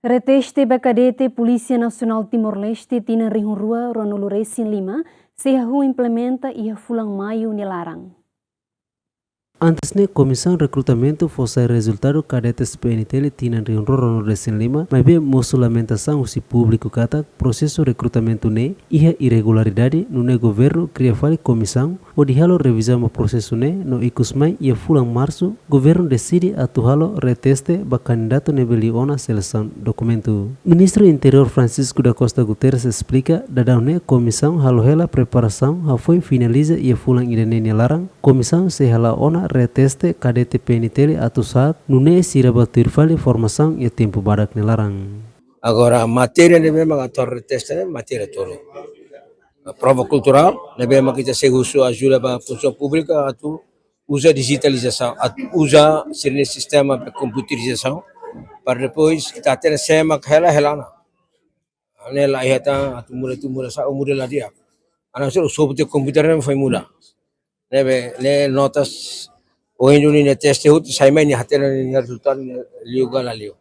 Reteste Bacadete, Polícia Nacional Timor-Leste, Tina Rihunrua, Ronuluresin Lima, Sehahu implementa e Fulang Maio Nilarang. Antes ne Comissão Recrutamento fosse resultado cadetes PNTL tinham reunião recém Lima, mas bem moçulamentação se público kata processo recrutamento ne ia irregularidade no ne governo cria fale comissão o dihalo revisão o processo ne no ikusmai ia fulang março governo decide atuhalo reteste ba candidato ne beliona seleção documento. Ministro Interior Francisco da Costa Guterres explica dadau ne comissão halo hela preparação ha foi finaliza ia fulang irene larang comissão se hala ona reteste cadete PNTL atau saat nune siraba tirfale formação e tempo badak nelarang. Agora, a matéria ne memang atau reteste ne matéria tolo. A prova cultural ne memang kita segusu ajuda ba função pública atau usa digitalização, usa sistema de computerização para depois kita ter semak hela ne la ihata atau mula sa umur la dia. Ana sobre komputer ne foi muda. Ne notas hoje no teste outro sai mais hatera ni resultado liuga la liu.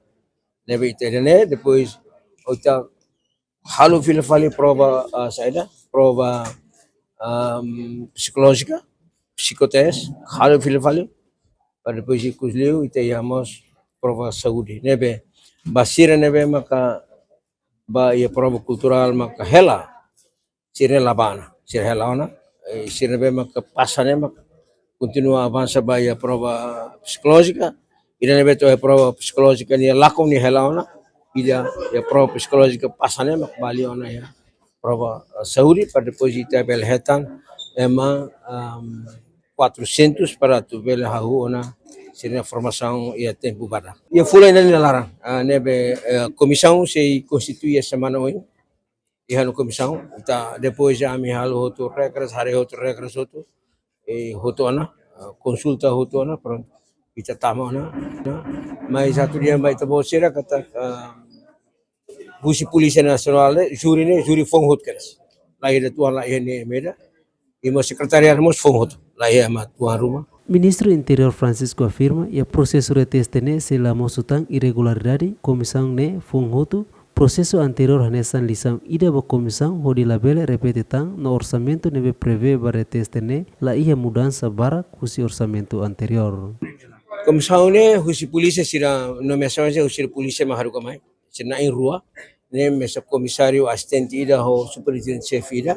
Nebe itene depois outra halo file prova saída prova psicológica psicoteste halo file para depois ikuzliu itayamos prova saúde. Nebe basira nebe maka ba ia prova cultural maka hela sire labana sire helana sire nebe maka pasane maka continua avança vai a prova psicológica e na beto a prova psicológica ni lakom ni helaona e a prova psicológica passa né mak bali ona ya prova saúde para depois ita bel hetan ema 400 para tu bel hahu ona sirna formação e tempo bada e fula ina ni larang nebe comissão se constitui a semana hoje e hanu comissão ita depois já me halu outro regras hari outro regras outro hotona consulta hotona pronto kita tama na mas satu dia mai tabo sira kata busi polisi nasional juri fong hot keras lahir tuan lahir ni meda e mo secretariat mos fong hot lahir ma tuan rumah. Ministro Interior Francisco afirma e processo reteste ne se la mosutang irregularidade comissão ne fong hotu processo anterior hanesan lisão ida ba comissão hodi labele repete tang no orçamento nebe prevê ba reteste ne la ia mudança bara kusi orçamento anterior. Comissão ne husi polícia sira nomeação se husi polícia maharu kamai sina in rua ne mesa comissário assistente ida ho superintendente chef ida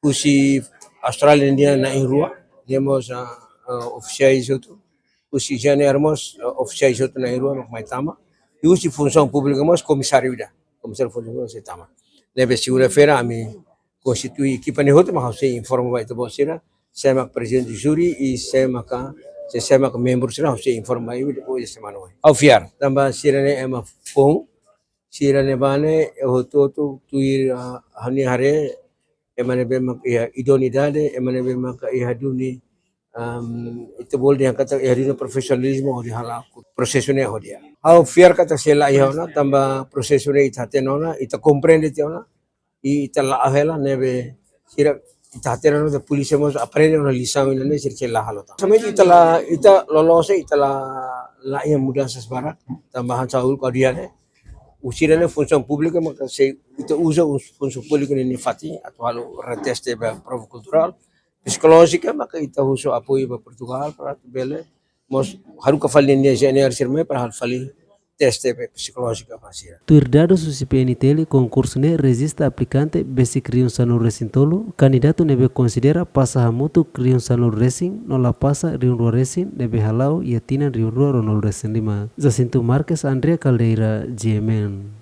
husi australian na in rua demos oficiais outro husi janeirmos oficiais outro na in rua mai tama e usi função pública mas comissário ida comissário função se tama nebe segunda-feira ami constitui equipa ne outro mas se informa vai to bosira semak presidente juri e semak membros sira se informa aí depois de semana hoje ao fiar também sirane ema fong sirane bane hoto tuir hani hare emane bemak idonidade emane bemak ihaduni itu boleh yang kata ihaduni profesionalisme di halal prosesnya hodia ao fiar kata sela ihona tambah prosesnya itatenona ita comprende tiona ita la ahela nebe sira ita hatena no polisi mos aprende una lição ina ne sirke la halota sampai ita lolose ita la yang mudah sesbara tambahan saul kadiane usirane função pública maka se ita usa função pública ni fati atau halo reteste prova cultural psicológica maka ita usa apoio ba Portugal para bele mos haru ka falin ni engenheiro sirme para hal fali teste psicológica pasira. Tuir dados susi PNTL concurso ne resista aplicante basic riun sanur racing tolo candidato nebe considera pasa hamutu riun sanur racing no la pasa riun rua racing nebe halau ia tina riun rua ronol racing 5. Jacinto Marques, Andrea Caldeira, GMN.